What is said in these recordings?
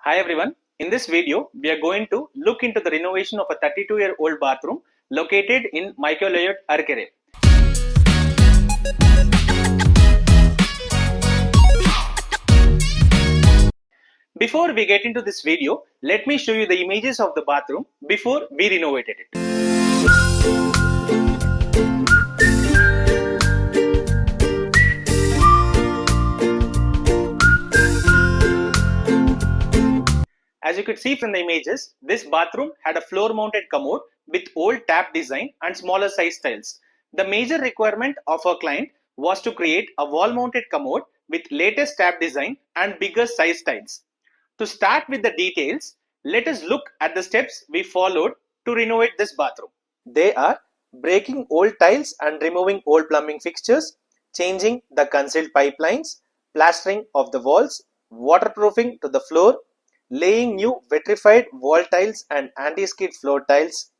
Hi everyone, in this video we are going to look into the renovation of a 32-year-old bathroom located in Micro Layout, Arkere. Before we get into this video, let me show you the images of the bathroom before we renovated it. As you could see from the images, this bathroom had a floor-mounted commode with old tap design and smaller size tiles. The major requirement of our client was to create a wall-mounted commode with latest tap design and bigger size tiles. To start with the details, let us look at the steps we followed to renovate this bathroom. They are breaking old tiles and removing old plumbing fixtures, changing the concealed pipelines, plastering of the walls, waterproofing to the floor, laying new vitrified wall tiles and anti-skid floor tiles,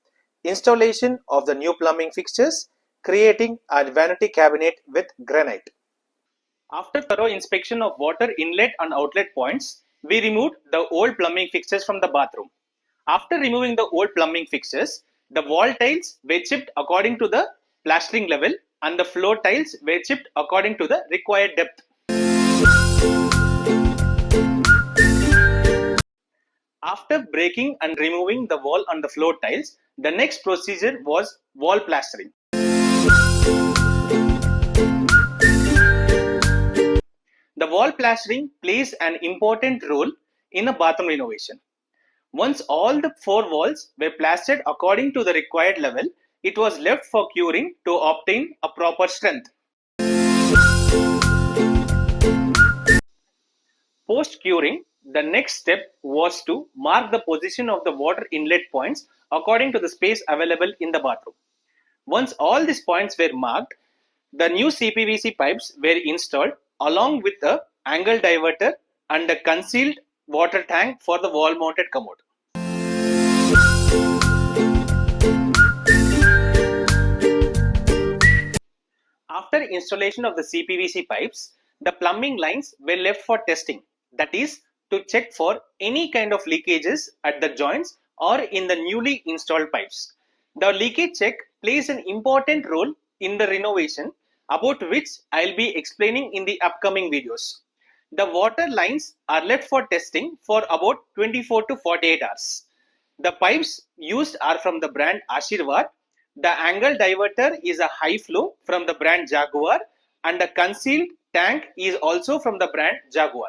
installation of the new plumbing fixtures, creating a vanity cabinet with granite. After thorough inspection of water inlet and outlet points, we removed the old plumbing fixtures from the bathroom. After removing the old plumbing fixtures, the wall tiles were chipped according to the plastering level and the floor tiles were chipped according to the required depth. After breaking and removing the wall and the floor tiles, the next procedure was wall plastering. The wall plastering plays an important role in a bathroom renovation. Once all the four walls were plastered according to the required level, it was left for curing to obtain a proper strength. Post-curing, the next step was to mark the position of the water inlet points according to the space available in the bathroom. Once all these points were marked, the new Cpvc pipes were installed along with the angle diverter and a concealed water tank for the wall-mounted commode. After installation of the Cpvc pipes, the plumbing lines were left for testing, that is, to check for any kind of leakages at the joints or in the newly installed pipes. The leakage check plays an important role in the renovation, about which I'll be explaining in the upcoming videos. The water lines are left for testing for about 24 to 48 hours. The pipes used are from the brand Ashirwad. The angle diverter is a high flow from the brand Jaguar, and the concealed tank is also from the brand Jaguar.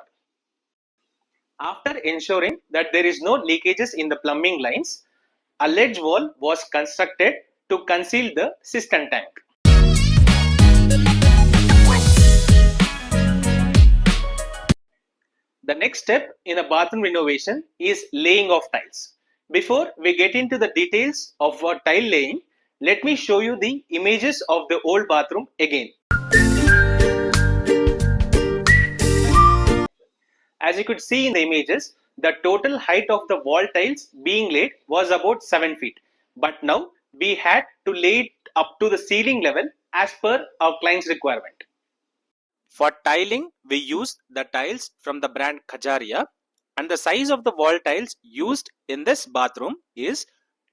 After ensuring that there is no leakages in the plumbing lines, a ledge wall was constructed to conceal the cistern tank. The next step in a bathroom renovation is laying of tiles. Before we get into the details of tile laying, let me show you the images of the old bathroom again. As you could see in the images, the total height of the wall tiles being laid was about 7 feet. But now we had to lay it up to the ceiling level as per our client's requirement. For tiling, we used the tiles from the brand Kajaria, and the size of the wall tiles used in this bathroom is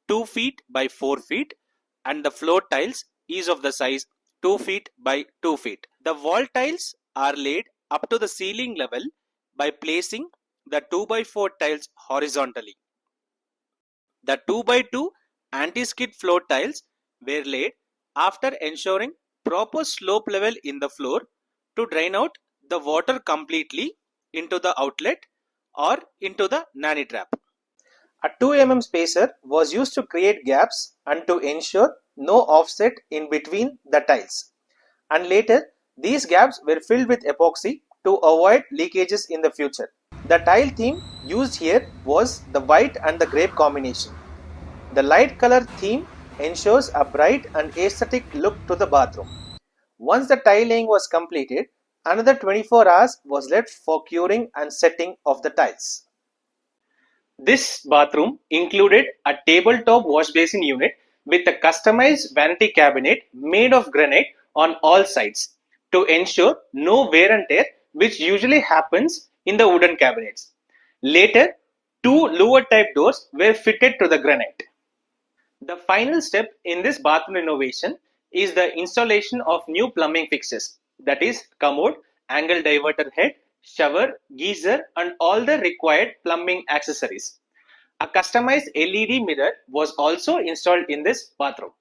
2 feet by 4 feet, and the floor tiles is of the size 2 feet by 2 feet. The wall tiles are laid up to the ceiling level by placing the 2 by 4 tiles horizontally. The 2 by 2 anti-skid floor tiles were laid after ensuring proper slope level in the floor to drain out the water completely into the outlet or into the nanny trap. A 2 mm spacer was used to create gaps and to ensure no offset in between the tiles. And later, these gaps were filled with epoxy to avoid leakages in the future. The tile theme used here was the white and the grape combination. The light color theme ensures a bright and aesthetic look to the bathroom. Once the tile laying was completed, another 24 hours was left for curing and setting of the tiles. This bathroom included a tabletop wash basin unit with a customized vanity cabinet made of granite on all sides to ensure no wear and tear, which usually happens in the wooden cabinets. Later, Two lower type doors were fitted to the granite. The final step in this bathroom renovation is the installation of new plumbing fixtures, that is commode, angle diverter head, shower, geyser and all the required plumbing accessories. A customized LED mirror was also installed in this bathroom.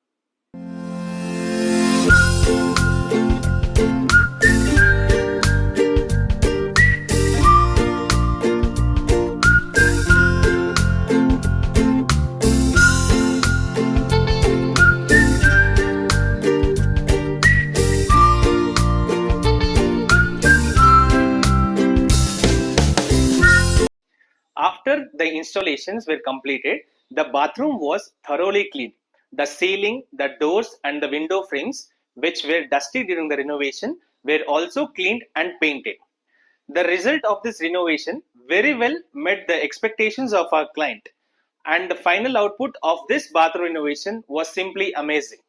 After the installations were completed, the bathroom was thoroughly cleaned. The ceiling, the doors and the window frames, which were dusty during the renovation, were also cleaned and painted. The result of this renovation very well met the expectations of our client, and the final output of this bathroom renovation was simply amazing.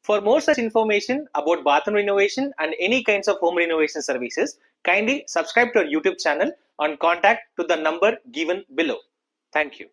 For more such information about bathroom renovation and any kinds of home renovation services, kindly subscribe to our YouTube channel and contact to the number given below. Thank you.